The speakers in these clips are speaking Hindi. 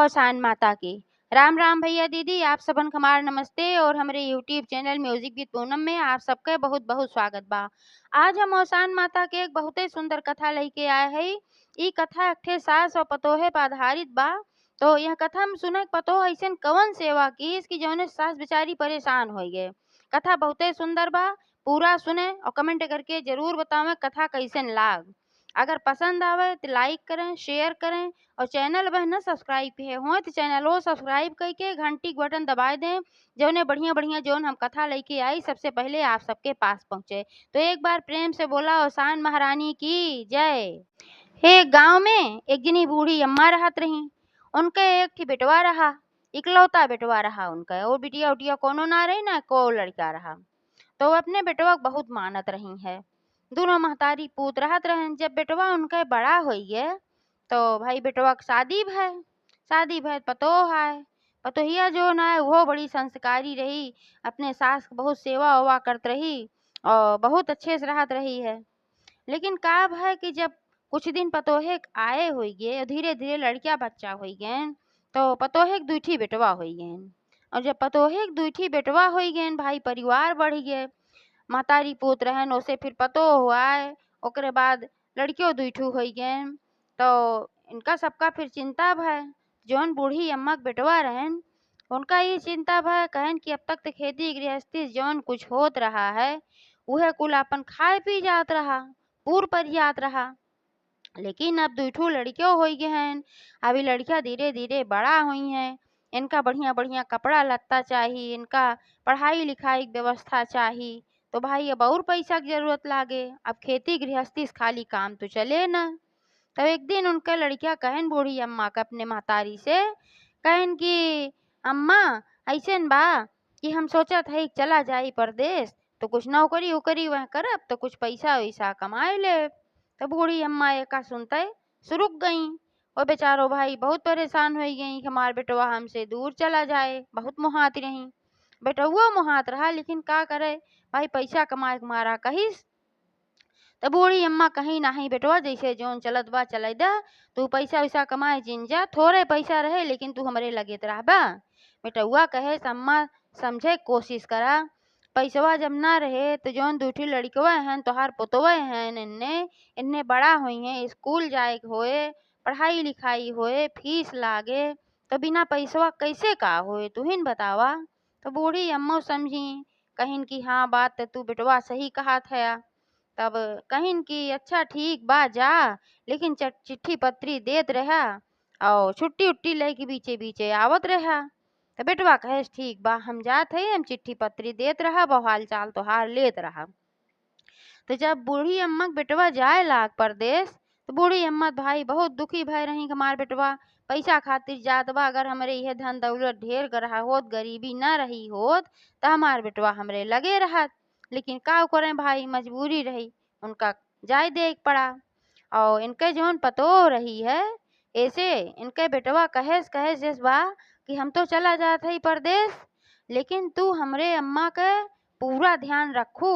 मौसान माता की। राम राम भैया दीदी, आप सबन हमार नमस्ते और हमारे YouTube channel music with Poonam में आप सबके बहुत बहुत स्वागत बा। आज हम मौसान माता के एक बहुत ही सुंदर कथा लेके आए हैं। ई कथा एक ठे सास और पतोहे पर आधारित बा। तो यह कथा में सुने पतोह ऐसन कवन सेवा की इसकी जौने सास बेचारी परेशान हो गए। कथा बहुत ही सुंदर बा, पूरा सुने और कमेंट करके जरूर बतावें कथा कैसन लाग। अगर पसंद आवे तो लाइक करें, शेयर करें और चैनल वह न सब्सक्राइब किए हो तो चैनल वो सब्सक्राइब करके घंटी के बटन दबा दें, जौने बढ़िया बढ़िया जौन हम कथा लेके आई सबसे पहले आप सबके पास पहुँचे। तो एक बार प्रेम से बोला ओसान महारानी की जय। एक गांव में एक जनी बूढ़ी अम्मा रहत रही। उनका एक ठे बेटवा रहा, इकलौता बेटवा रहा उनका। और बिटिया उटिया कोनो ना रही, ना को लड़का रहा। तो वो अपने बेटवा को बहुत मानत रही है। दोनों महतारी पूत रहत रहन। जब बेटवा उनका बड़ा हो गए तो भाई बेटवा के शादी भय पतोह आए। पतोहिया जो न है वो बड़ी संस्कारी रही, अपने सास की बहुत सेवा उवा करत रही और बहुत अच्छे से रहत रही है। लेकिन का है कि जब कुछ दिन पतोहे आए हो गए, धीरे धीरे लड़किया बच्चा हो गए, तो पतोहे के दूठी बेटवा हो गए। और जब पतोहे के दूठी बेटवा हो गए भाई परिवार बढ़ गए। महतारी पूत रहन ओसे फिर पतोह हुआ है, ओकरे बाद लड़कियों दूठू हो गए। तो इनका सबका फिर चिंता भय। जौन बूढ़ी अम्मा के बेटवा रहन उनका ये चिंता भय, कहन कि अब तक तो खेती गृहस्थी जौन कुछ होत रहा है वह कुल अपन खाए पी जात रहा, पूर पर जात रहा। लेकिन अब दूठू लड़कियों हो गए हैं। अभी लड़कियां धीरे धीरे बड़ा हुई हैं। इनका बढ़िया बढ़िया कपड़ा लत्ता चाहिए, इनका पढ़ाई लिखाई की व्यवस्था चाहिए। तो भाई अब और पैसा की जरूरत लागे। अब खेती गृहस्थी से खाली काम तो चले ना। तो एक दिन उनका लड़कियां कहन बूढ़ी अम्मा का अपने महतारी से, कहन कि अम्मा ऐसन बा कि हम सोचत है चला जाई परदेश, तो कुछ नौकरी उकरी वह करब तो कुछ पैसा वैसा कमाए ले। तो बूढ़ी अम्मा एका सुनते रुक गई। और बेचारो भाई बहुत परेशान हो गई, हमार बेटवा हमसे दूर चला जाए। बहुत मुहात रही, बेटुआ मुहात रहा, लेकिन का करे भाई पैसा कमाए के मारा कहिस। तो बूढ़ी अम्मा कहीं नहीं बेटवा जैसे जोन चलत बा चले दा, तू पैसा वैसा कमाए जिन जा, थोड़े पैसा रहे लेकिन तू हमरे लगे रहबा। बेटुआ कहे अम्मा समझे कोशिश करा, पैसवा जब ना रहे तो जौन दूठी लड़कवा हैं तोहार पुतवा हैं, इन्ने इन्ने बड़ा हुई हैं, स्कूल जाए के होए, पढ़ाई लिखाई होए, फीस लागे, तो बिना पैसवा कैसे का होए तू ही बतावा। तो बूढ़ी अम्मा समझी, कहिन कि हाँ बात तो तू बेटवा सही कहा था। तब कहिन कि अच्छा ठीक बा जा, लेकिन चिट्ठी पत्री देत रहा और छुट्टी उट्टी लेके बीचे बीचे आवत रहा। तो बेटवा कहे ठीक बा हम जात है, हम चिट्ठी पत्री देत रहा, हाल चाल तोहार लेत रहा। तो जब बूढ़ी अम्मा के बेटवा जाए लाग परदेश तो बूढ़ी अम्मा भाई बहुत दुखी भय रही, हमार बेटवा पैसा खातिर जात बा। अगर हमरे यह धन दौलत ढेर रहा होत, गरीबी न रही होत, तो हमार बेटवा हमरे लगे रहत। लेकिन का करें भाई, मजबूरी रही, उनका जाय देख पड़ा। और इनके जौन पतो रही है ऐसे इनके बेटवा कहे बा कि हम तो चला जात है परदेश, लेकिन तू हमरे अम्मा के पूरा ध्यान रखू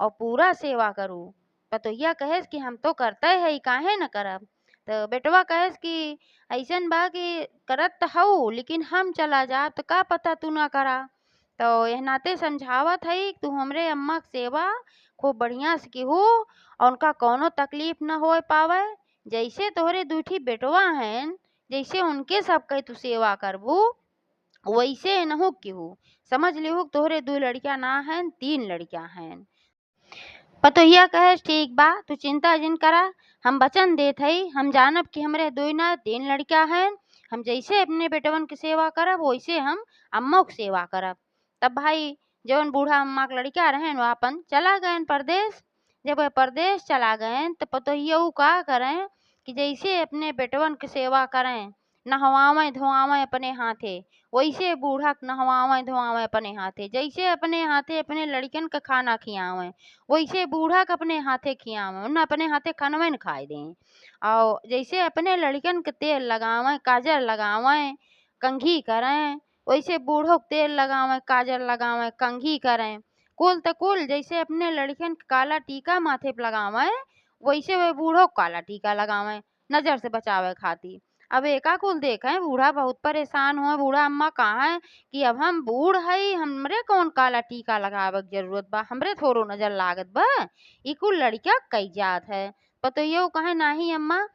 और पूरा सेवा करू। पतोहिया कहेस कि हम तो करते है, काहे न करब। तो बेटवा कहेस कि ऐसन बा कि करत हऊ, लेकिन हम चला जा तो का पता तू ना करा। तो यह नाते समझावत है तू हमरे अम्मा की सेवा खूब बढ़िया से केहू और उनका कोनो तकलीफ न हो पावे। जैसे तोहरे दूठी बेटवा हैं, जैसे उनके सबके तू सेवा करबू वैसे नहु केहू। समझ लिहू तोहरे 2 लड़कियां ना हैं, 3 लड़कियां हैं। पतोहिया कहे ठीक बा, तू चिंता जिन करा, हम वचन देत हई, हम जानब कि हमरे 2 ना 3 लड़कियां हैं। हम जैसे अपने बेटवन की सेवा करब वैसे हम अम्मो की सेवा करब। तब भाई जौन बूढ़ा अम्मा के लड़किया रहें वो अपन चला गए परदेश। जब वह परदेश चला गए तो पतोहिया का करें कि जैसे अपने बेटवन की सेवा करें, नहवावें धोआवें अपने हाथे, वैसे बूढ़ा के नहवावें धोआवें अपने हाथे। जैसे अपने हाथे अपने लड़कन का खाना खियावें वैसे बूढ़ा के अपने हाथे खियावें, उन्हें अपने हाथे खानवे न खाए दें। और जैसे अपने लड़कन के तेल लगावें, काजल लगावें, कंघी करें, वैसे बूढ़ों के तेल लगावें, काजल लगावें, कंघी करें। कुल तो कुल जैसे अपने लड़कन के काला टीका माथे पे लगावें वैसे वे बूढ़ों को काला टीका लगावें, नजर से बचावे खातिर। अब एका कुल देखें बूढ़ा बहुत परेशान हुआ। बूढ़ा अम्मा कहाँ है कि अब हम बूढ़ हई, हमरे कौन काला टीका लगावे के जरूरत बा, हमरे थोड़ो नजर लागत बा, ई कुल लड़किया कई जात है। पतोहियो कहे नाही अम्मा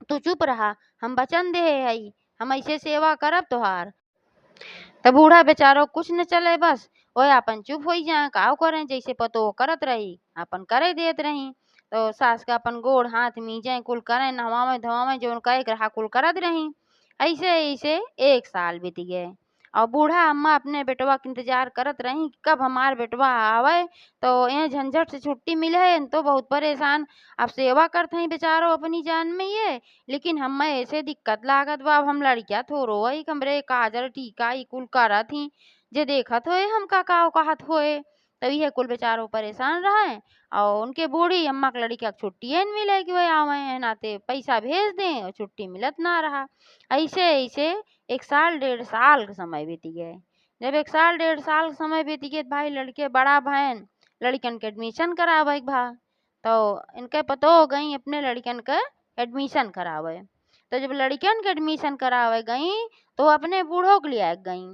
तू चुप रहा, हम वचन दे हई हम ऐसे सेवा करब तोहार। त बूढ़ा बेचारो कुछ न चले, बस ओए अपन चुप हो जाए, काव करें जैसे पतो करत रही अपन करे देत रही। तो सास का अपन गोड़ हाथ मीजे कुल करें, नहवावे धोवावे जो कहे रहा कुल करत रही। ऐसे ऐसे 1 साल बीत गए और बूढ़ा अम्मा अपने बेटवा के इंतजार करत रही कि कब हमार बेटवा आवे तो ये झंझट से छुट्टी मिले है। तो बहुत परेशान अब सेवा करते हैं बेचारो अपनी जान में ये, लेकिन हमें ऐसे दिक्कत लागत बा। अब हम लड़किया थोरो वही कमरे काजल टीका ई कुल करत थी, जे देखत होए हम का कहत होए। तो ये कुल बेचारो परेशान रहे और उनके बूढ़ी अम्मा के लड़किया के छुट्टी नहीं मिले कि वह आवे नाते पैसा भेज दें और छुट्टी मिलत ना रहा। ऐसे ऐसे 1 साल 1.5 साल का समय बीत गए। जब 1 साल 1.5 साल का समय बीत गए भाई लड़के बड़ा बहन लड़कन के एडमिशन करावे के भा। तो इनके पतो हो गई अपने लड़कन के एडमिशन करावे। तो जब लड़कन के एडमिशन करावे गई तो अपने बूढ़ों के लिए गई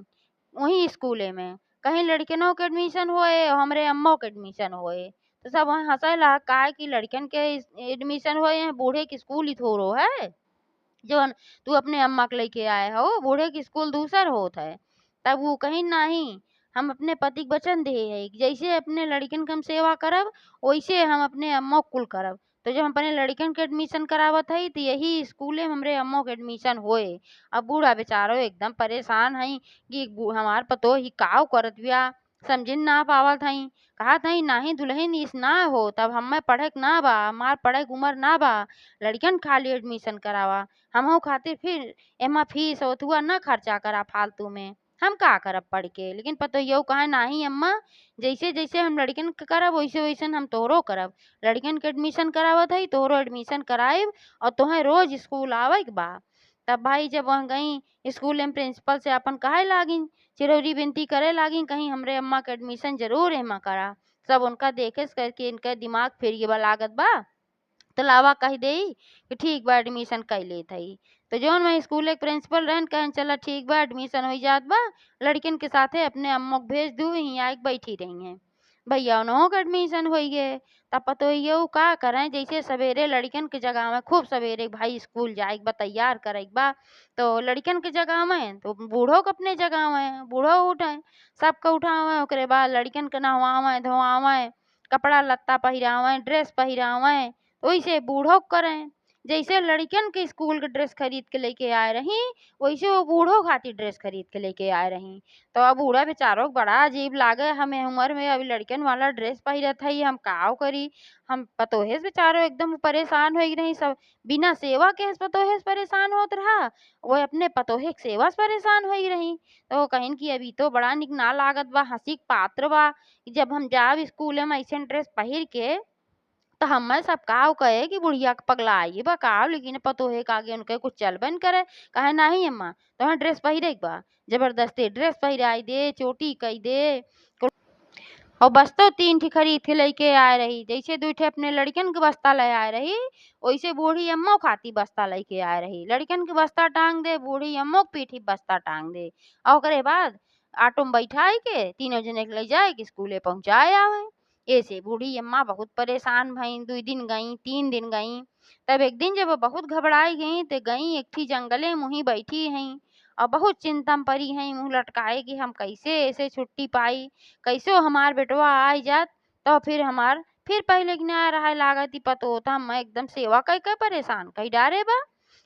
वही स्कूले में, कहीं लड़कनों के एडमिशन होए और हमरे अम्मों के एडमिशन होए। तो सब वहाँ हंसे ला का कि लड़कन के एडमिशन होए हैं, बूढ़े की स्कूल ही थोड़ो है जवन तू अपने अम्मा के लेके आए हो, बूढ़े की स्कूल दूसर होत है। तब वो कहीं नहीं, हम अपने पति के वचन दे है कि जैसे अपने लड़कन के हम सेवा करब वैसे हम अपने अम्मो के कुल करब। तो जब हम अपने लड़कन के एडमिशन करावत हई तो यही स्कूले में हमरे अम्मो के एडमिशन होए। अब बूढ़ा बेचारो एकदम परेशान हई कि हमार पतो ही काव करत बिया, समझिन ना पावत हई। कहत हई नाही दुल्हन इस ना हो, तब हमें पढ़े के ना बा, हमार पढ़े के उम्र ना बा, लड़कन खाली एडमिशन करावा। हमहू खातिर फिर एमा फीस ओथुआ न खर्चा करा फालतू में, हम का करब पढ़ के। लेकिन पतोहियो कहे नाही अम्मा जैसे जैसे हम लड़कन के करब वैसे वैसन हम तोहरो करब, लड़कन के एडमिशन करावत हई तोहरो एडमिशन कराइब और तोहें रोज स्कूल आवे के बा। तब भाई जब वहाँ गई स्कूल में प्रिंसिपल से अपन कहे लागिन, चिरौरी विनती करे लागिन कहीं हमरे अम्मा के एडमिशन जरूर एमा करा। सब उनका देखे करके इनका दिमाग फिर ये लागत बा तो लावा कह देई कि ठीक बा एडमिशन कर लेत हई। तो जौन वही स्कूल के प्रिंसिपल रहन कहन चला ठीक बा एडमिशन हो जात बा, लड़किन के साथे अपने अम्मो के भेज दू ही आके बैठी रही हैं। भैया उन्हों का एडमिशन हो गए। तब पतो ये का करें जैसे सवेरे लड़कन के जगह में खूब सवेरे भाई स्कूल जाए बा तैयार करे बा, तो लड़कन के जगह में तो बूढ़ो के अपने जगह में बूढ़ो उठे सबके उठावे ओकरे बाद लड़कन के नहवावे धोवावे कपड़ा लत्ता पहिरावे ड्रेस पहिरावे वैसे बूढ़ो करें। जैसे लड़कन के स्कूल के ड्रेस खरीद के लेके आए रही वैसे वो बूढ़ो खातिर ड्रेस खरीद के लेके आए रही। तो अब बूढ़ा बेचारों को बड़ा अजीब लागे, हमें उम्र में अभी लड़कन वाला ड्रेस पहिरत हई हम काव करी। हम पतोहे से बेचारो एकदम परेशान हो रही, सब बिना सेवा के पतोहे से परेशान होत रहा, वो अपने पतोहे के सेवा से परेशान हो रही। तो कहीं की अभी तो बड़ा निक ना लागत बा, हंसी के पात्र बा कि जब हम जाब स्कूल में ऐसे ड्रेस पहिर के तो हमें सब काव कहे कि बुढ़िया के पगला आई बा काव, लेकिन पतोहे के आगे उनके कुछ चल बन करे। कहे नहीं अम्मा तो ड्रेस पहिरे के बा, जबरदस्ती ड्रेस पहिराई दे चोटी कई दे और बस्तो 3 ठी खरीद के लेके आए रही। जैसे 2 ठे अपने लड़कन के बस्ता ले आए रही वैसे बूढ़ी अम्मो खाती बस्ता लेके आए रही। लड़कन के बस्ता टांग दे बूढ़ी अम्मो के पीठी बस्ता टांग दे और ओकरे बाद ऑटो में बैठाई के तीनों जने के ले जाए कि स्कूले पहुंचाए आवे। ऐसे बूढ़ी अम्मा बहुत परेशान भई, 2 दिन गई 3 दिन गई। तब एक दिन जब वो बहुत घबराई गई तो गई एक ठी जंगले मुही बैठी हई और बहुत चिंता में पड़ी हई मुँह लटकाए कि हम कैसे ऐसे छुट्टी पाई, कैसे हमार बेटवा आई जात तो फिर हमार फिर पहले के ना रहा लागत ही पतो होता मैं एकदम सेवा कई कई परेशान कई डारे बा।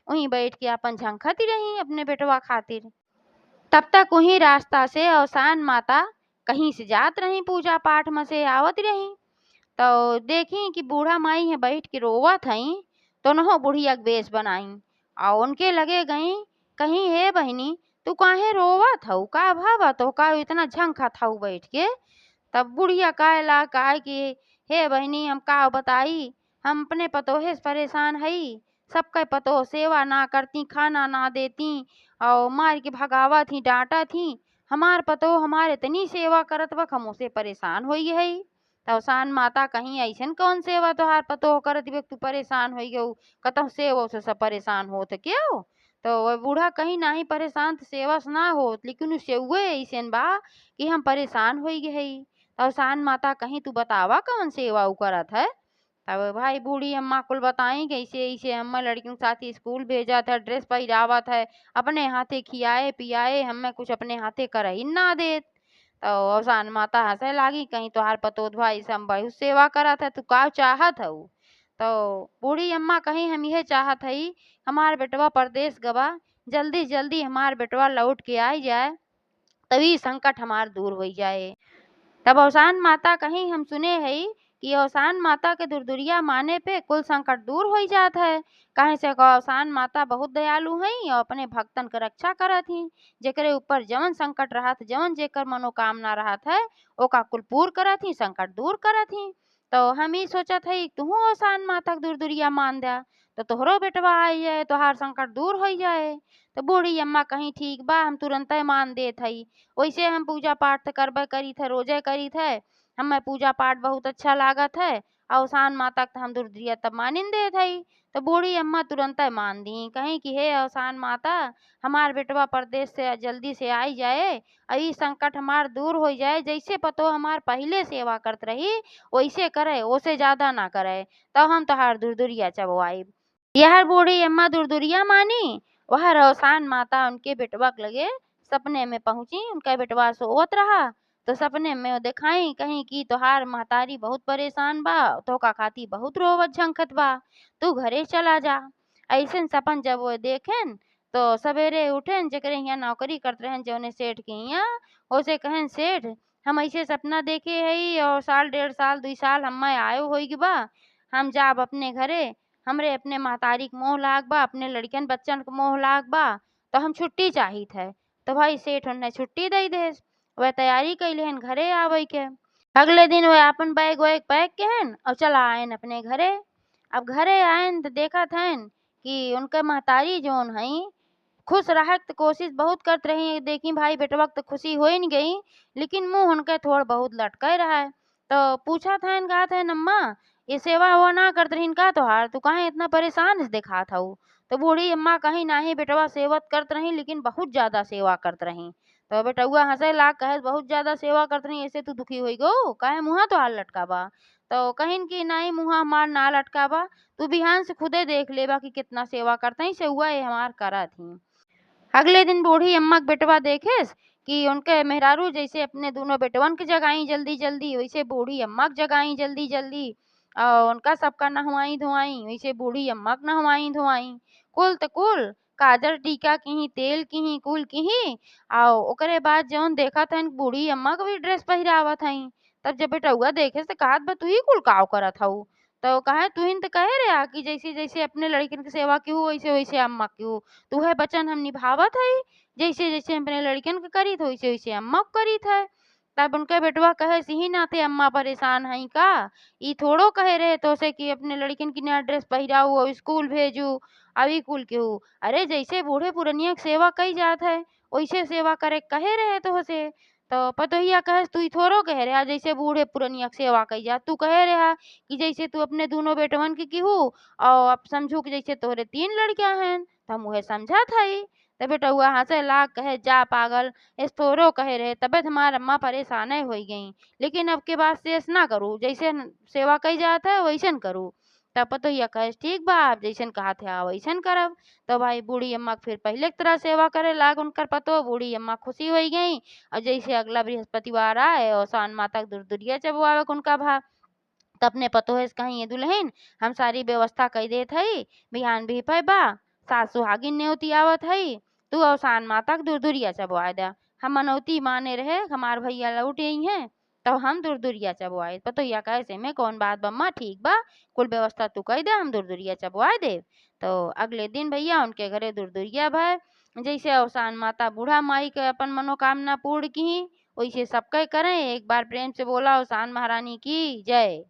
वहीं बैठ के अपन झंखती रही अपने बेटवा खातिर। तब तक वहीं रास्ता से अवसान माता कहीं से जात रही पूजा पाठ में से आवत रही तो देखी कि बूढ़ा माई है बैठ के रोवत हई। तो नहो बुढ़िया के बेस बनाई और उनके लगे गई कहीं हे बहनी तू काहे रोवत हऊ का भावा तो का इतना झंखत हऊ बैठ के। तब बुढ़िया काहेला काहे कि हे बहनी हम का बताई, हम अपने पतोहे से परेशान हई, सबके पतोह सेवा ना करती खाना ना देती और मार के भगावत थी डांटा थी, हमार पतोह हमारे इतनी सेवा करत वक्त हम उसे परेशान होई हई। तब सान माता कहीं ऐसन कौन सेवा तोहार पतोह करत वक्त तू परेशान होई गऊ, कतहु सेवा से सब परेशान होत क्यों। तो वह बूढ़ा कहीं नाही परेशान त सेवस ना होत, लेकिन उ सेउए अइसन बा कि हम परेशान होइ गे हई। त अवसान माता कहीं तू बतावा कवन सेवा उ करत है? तब भाई बूढ़ी अम्मा कुल बताई कि ऐसे ऐसे अम्मा लड़कियों के साथ स्कूल भेजत है, ड्रेस पहिरावत है, अपने हाथे खियाए पियाए, हमें कुछ अपने हाथे करही ना देत। तो अवसान माता हंसे लागी, कहीं तोहार पतोत भाई सब बहुत सेवा करत है, तू का चाहत हऊ? तो बूढ़ी अम्मा कहीं हम यह चाहत हई हमार बेटवा परदेस गवा, जल्दी जल्दी हमार बेटवा लौट के आई जाए, तभी संकट हमार दूर हो जाए। तब अवसान माता कहीं हम सुने हई कि अवसान माता के दुरदुरिया माने पे कुल संकट दूर हो जात है। काहे से अवसान माता बहुत दयालु हई और अपने भक्तन के रक्षा करत ही। जेकरे ऊपर जवन संकट रहत, जवन जेकर मनोकामना रहत है, ओका कुल पूर करत ही, संकट दूर करत ही। तो हम ही सोचत हई तुहू अवसान माता के दुरदुरिया मान दा, तो तोहरो बेटवा आई जाए, तोहार संकट दूर हो जाए। तो बूढ़ी अम्मा कहीं ठीक बा, हम तुरंते मान देत हई। वैसे हम पूजा पाठ तो करबे करीत है, रोजे करीत है, हमें पूजा पाठ बहुत अच्छा लागत है। अवसान माता के हम दुरदुरिया तब मानिन देत हई। तो बूढ़ी अम्मा तुरंत मान दी, कहीं कि हे अवसान माता, हमार बेटवा परदेश से जल्दी से आई जाए, ई संकट हमार दूर हो जाए। जैसे पतो हमार पहले सेवा करत रही वैसे करे, ओसे ज्यादा ना करे, तब हम तोहार दुरदुरिया चबवाई। यह बूढ़ी अम्मा दुरदुरिया मानी। वह अवसान माता उनके बेटवा के लगे सपने में पहुंची, उनका बेटवा सोवत रहा। तो सपने में वो दिखाई कहीं कि तोहार महतारी बहुत परेशान बा, तोका खाती बहुत रोवत झंखत बा, तू घरे चला जा। ऐसन सपन जब वो देखेन तो सवेरे उठेन, जेकरे यहाँ नौकरी करत रहन जौने सेठ के यहाँ, ओसे कहन सेठ हम ऐसे सपना देखे हई और साल डेढ़ साल 2 साल हमें आयो होई बा, हम जाब अपने घरे, हमरे अपने महतारी के मोह लाग बा, अपने लड़कन बच्चन के मोह लाग बा, तो हम छुट्टी चाहित है। तो भाई सेठ उन्हें छुट्टी दई देस। वह तैयारी कैलेहन घरे आवे के। अगले दिन वह अपन बैग वैग पैक केहन और चला आयन अपने घरे। अब घरे आयन तो देखत हन कि उनके महतारी जोन हई खुश रहे के कोशिश बहुत करत रही। देखी भाई बेटवा के तो खुशी हो नहीं गई, लेकिन मुंह उनके थोड़ बहुत लटके रहा है। तो पूछा था इन कहा था अम्मा ये सेवा हुआ ना करत रही का तोहार, तू काहे इतना परेशान से दिखा था? तो बूढ़ी अम्मा कहीं नाही बेटवा सेवत करत रही, लेकिन बहुत ज्यादा सेवा करत रही। तो बेटुआ हंसे लाग कहे बहुत ज्यादा सेवा करत रही, ऐसे तू दुखी हुई गो काहे मुँहा तो हाल लटका बा? तो कहिन कि नहीं मुँहा हमार ना लटका बा, तू बिहान से खुदे देख लेबा कि कितना सेवा करते ही से हुआ ये हमार करत ही। अगले दिन बूढ़ी अम्मा के बेटवा देखेस कि उनके मेहरारू जैसे अपने दोनों बेटवन के जगाई जल्दी जल्दी, वैसे बूढ़ी अम्मा के जगाई जल्दी जल्दी और उनका सबका नहवाई धोवाई, वैसे बूढ़ी अम्मा के नहवाई धोवाई। कुल त कुल काजर टीका की तेल की कुल की और ओकरे बाद जौन देखत हन बूढ़ी अम्मा के भी ड्रेस पहिरावत हई। तब जब बेटउआ देखे तो कहत बा तू ही कुल काव करत हऊ? तो कहे तुहिन तो कहे रे कि जैसे जैसे अपने लड़किन की सेवा की हो वैसे वैसे अम्मा की हो, तू है बचन हम निभावत है, जैसे जैसे अपने लड़कियन के करी तो वैसे वैसे अम्मा को करीत है। तब उनके बेटवा कहे सिही नाते अम्मा परेशान हई का, ई थोड़ो कहे रहे तो से कि अपने लड़किन की नया ड्रेस पहिराऊ और स्कूल भेजू अभी कुल के हूँ। अरे जैसे बूढ़े पुरनिया की सेवा कई जात है वैसे सेवा करे कहे रहे तो से। तो पतोहिया कहे तू ही थोड़ो कह रहा जैसे बूढ़े पुरनिया की सेवा कई जात, तू कहे रहा कि जैसे तू अपने दोनों बेटवन की हूँ और अब समझू कि जैसे तोहरे 3 लड़कियां हैं, तो हम उहे समझा था ही। तब बेटा हुआ हंसे लाग कहे जा पागल, इस तोरो कहे रहे तबियत हमार अम्मा परेशान हो गई, लेकिन अब के बाद शेष ना करूँ, जैसे सेवा कई जात है वैसन करूँ। तब पतोहिया कहे ठीक बा आप जैसन कहा थे वैसन करब। तो भाई बूढ़ी अम्मा के फिर पहले की तरह सेवा करे लाग उनकर पतो, बूढ़ी अम्मा खुशी हो गई। और जैसे अगला बृहस्पतिवार आए और सान माता के दुरदुरिया चबवावे के उनका भा, तो अपने पतोहे से कहीं ये दुल्हन हम सारी व्यवस्था कई देत हई, बिहान भी पैबा सास सुहागिन नेवती आवत हई, तू अवसान माता के दुरदुरिया चबवा दे। हम मनौती माने रहे हमार भैया लौट आई हैं, तब हम दुरदुरिया चबवाए। पतोहिया कहे से में कौन बात बम्मा ठीक बा, कुल व्यवस्था तू कई दे हम दुरदुरिया चबवाए दे। तो अगले दिन भैया उनके घरे दुरदुरिया भय, जैसे अवसान माता बूढ़ा माई के अपन मनोकामना पूर्ण की वैसे सबके करें। एक बार प्रेम से बोला अवसान महारानी की जय।